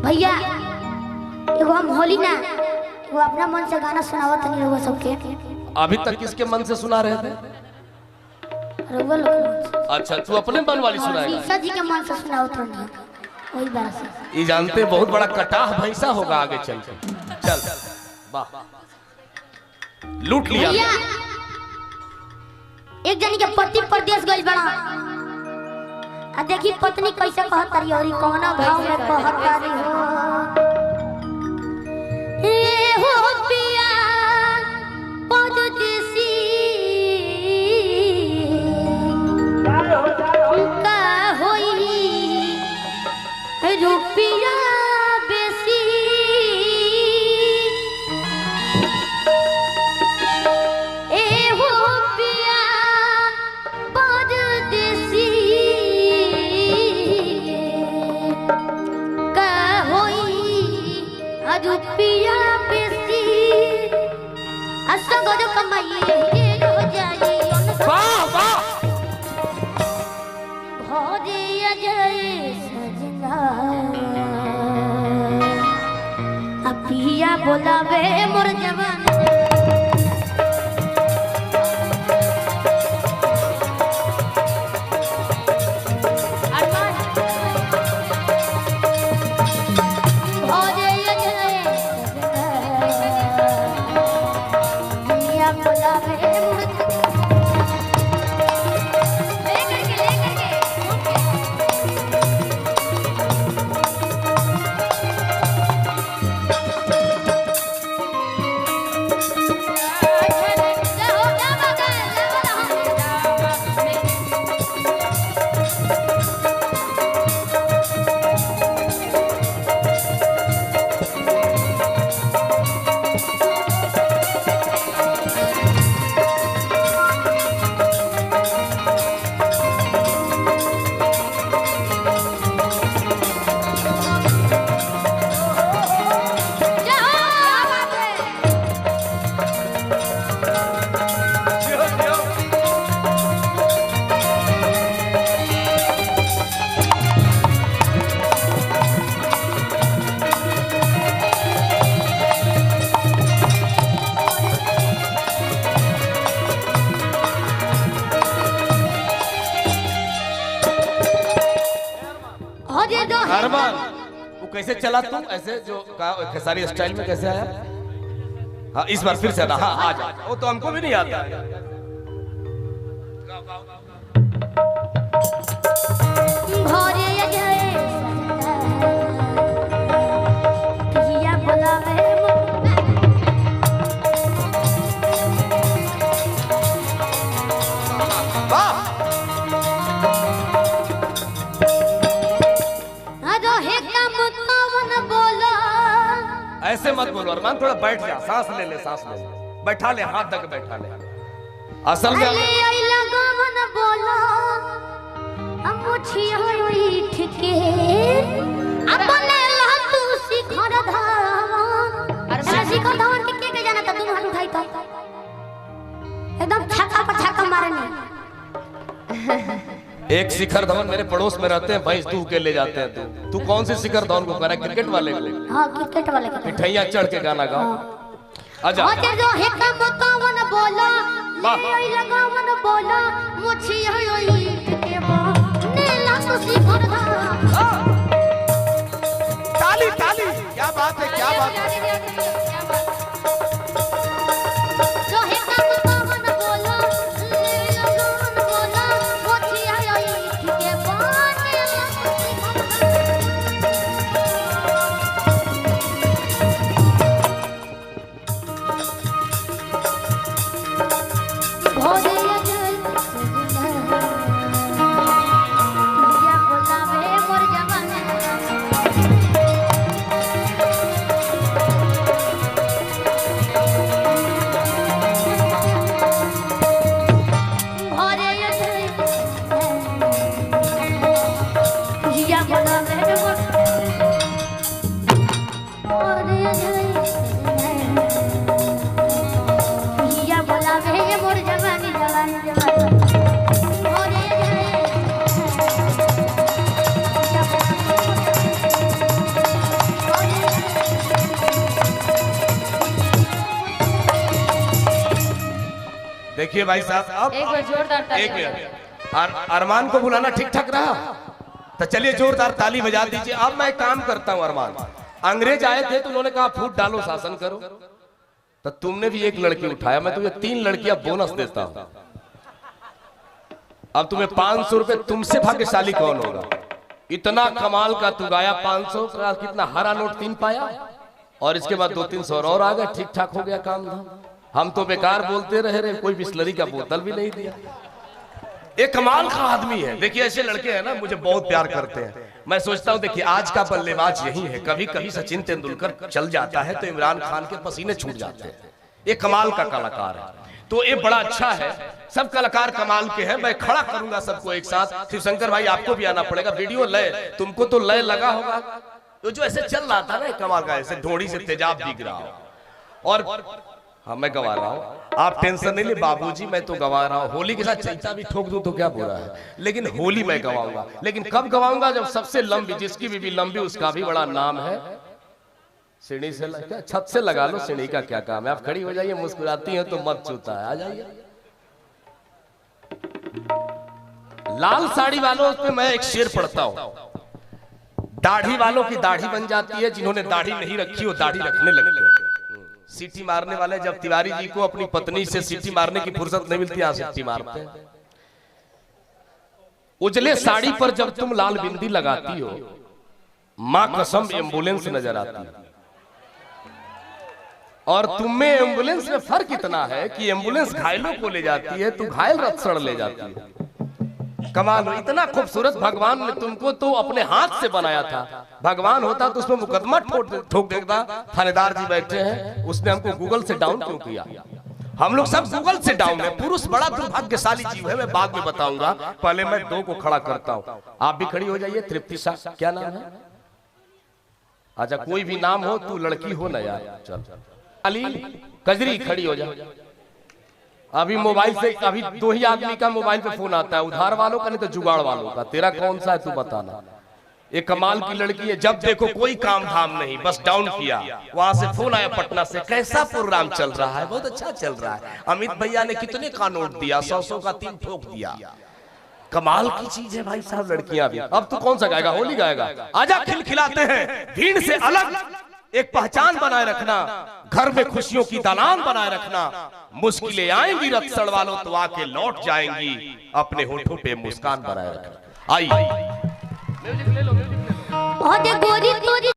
भैया एगो हम होली ना वो अपना मन से गाना सुनावत नहीं रहुआ सबके। अभी तक किसके मन से सुना रहे थे? रहुआ लोग। अच्छा तू अपने मन वाली सुनाएगा? ईसा जी के मन से सुनावत नहीं वही बात से। ये जानते बहुत बड़ा कटाह भैंसा होगा आगे चल के। चल वाह लूट लिया। एक जनी के पति परदेश गइल बड़ा आ देखी पत्नी कैसे कहत तारी और कौना भाव में कहत तारी हो ए हो पिया परदेसी का होई रुपिया बेसी ए हो पिया परदेसी का होई रुपिया बेसी असगद कमाइए हो जाई वाह वाह भोरे अजय सजना अपिया बोलावे मोर जवान अरमान वो कैसे चला तू ऐसे जो खेसारी स्टाइल में कैसे आया? हाँ इस बार फिर से ना। हाँ आ जा वो तो हमको भी नहीं आता। भोरे अजय पिया बोलावे वाह ऐसे मत बोलो अरमान थोड़ा बैठ जा सांस ले ले सांस ले बैठा ले हाथ तक बैठा ले। असल में लगावन बोला हम मुछिया उठ के अपने ला तू शिखर धावन अरे शिखर धावन के जाना था तुम हाथ उठाई तो एकदम छक्का पर छक्का मारने। एक शिखर धवन मेरे पड़ोस में रहते हैं भैंस तू के ले जाते हैं। तू कौन से शिखर धवन को करा? क्रिकेट वाले को? हां क्रिकेट वाले को मिठाइयां चढ़ के गाना गाओ। आजा ओते जो है का बतावन बोला ले लगावन बोला मुछिया उठ के ने ला तू शिखर धावन। ताली ताली क्या बात है क्या बात है। देखिए भाई साहब, अब एक बार जोरदार ताली एक मिनट, अरमान को बुलाना ठीक ठाक रहा, तो चलिए जोरदार ताली बजा दीजिए। अब मैं काम करता हूँ। अरमान, अंग्रेज आए थे तो उन्होंने कहा फूट डालो शासन करो, तो तुमने भी एक लड़की उठाया, मैं तुम्हें 3 लड़कियां बोनस देता हूं। अब तुम्हें 500 रुपए, तुमसे भाग्यशाली कौन होगा? इतना कमाल का तू गाया, 500 का कितना हरा नोट 3 पाया, और इसके बाद 200-300 और आ गए, ठीक ठाक हो गया काम धाम। हम तो बेकार बोलते रहे, कोई बिस्लरी का बोतल भी नहीं दिया। एक कमाल का आदमी है। देखिए ऐसे लड़के हैं ना, मुझे बहुत प्यार करते हैं। मैं सोचता हूं, देखिए आज का बल्लेबाज यही है। कभी कभी सचिन तेंदुलकर चल जाता है तो इमरान खान के पसीने छूट जाते हैं। ये कमाल का कलाकार है, तो ये बड़ा अच्छा है। सब कलाकार कमाल के हैं। मैं खड़ा करूंगा सबको एक साथ। शिवशंकर भाई आपको भी आना पड़ेगा। वीडियो लय, तुमको तो लय लगा होगा, तो जो ऐसे चल रहा था ना कमाल का, ऐसे ढोड़ी से तेजाब दिख रहा हो। और हाँ, मैं गवा रहा हूँ, आप टेंशन नहीं ले बाबूजी, मैं तो गवा रहा हूँ। होली के साथ चैता भी ठोक दूं तो क्या बुरा है, लेकिन होली मैं गवाऊंगा। लेकिन कब गवाऊंगा? जब सबसे लंबी, जिसकी भी लंबी उसका भी बड़ा नाम है। सीढ़ी से क्या, छत से लगा लो, सीढ़ी का क्या काम है। आप खड़ी हो जाइए, मुस्कुराती हैं तो मत छूता है। आ जाइए। लाल साड़ी वालों पे मैं एक शेर पढ़ता हूँ। दाढ़ी वालों की दाढ़ी बन जाती है, जिन्होंने दाढ़ी नहीं रखी वो दाढ़ी रखने लगते हैं। सीटी मारने वाले, जब तिवारी जी को अपनी पत्नी से सीटी मारने की फुर्सत नहीं मिलती, यहाँ सीटी मारते हैं। उजले साड़ी पर जब तुम लाल बिंदी लगाती हो, मां कसम एम्बुलेंस नजर आती है। और तुम में एम्बुलेंस में फर्क इतना है कि एम्बुलेंस घायलों को ले जाती है, तू घायल रत्सड़ ले जाती है। कमाल हो, इतना खूबसूरत भगवान ने तुमको तो अपने हाथ से बनाया था। भगवान होता तो उसमें मुकदमा ठोक देता। थानेदार जी बैठे हैं, उसने हमको गूगल से डाउन क्यों किया? हम लोग सब गूगल से डाउन है। पुरुष बड़ा दुर्भाग्यशाली जीव है, मैं बाद में बताऊंगा। पहले मैं 2 को खड़ा करता हूँ। आप भी खड़ी हो जाइए। तृप्ति शाह, क्या नाम है? अच्छा, कोई भी नाम हो, तू लड़की हो ना यार। चल अली कजरी, खड़ी हो जा। अभी मोबाइल से, अभी 2 ही आदमी का मोबाइल पे फोन आता है, उधार वालों का नहीं तो जुगाड़ वालों का। तेरा कौन सा है तू बताना। एक कमाल की लड़की है, जब देखो कोई काम धाम नहीं, बस डाउन किया। वहां से फोन आया पटना से, कैसा प्रोग्राम चल रहा है? बहुत अच्छा चल रहा है। अमित भैया ने कितने का नोट दिया? 100 का 3 ठोक दिया। कमाल की चीज है भाई साहब, लड़कियां भी। अब तू कौन सा गाएगा? होली गाएगा? आजा खिलखिलाते हैं। भीड़ से अलग एक पहचान बनाए रखना, घर में खुशियों की दालान बनाए रखना। मुश्किलें आएंगी रत्सड़ वालों तो आके लौट जाएंगी, अपने होठों पे मुस्कान बनाए रखना। आइए गोरी तो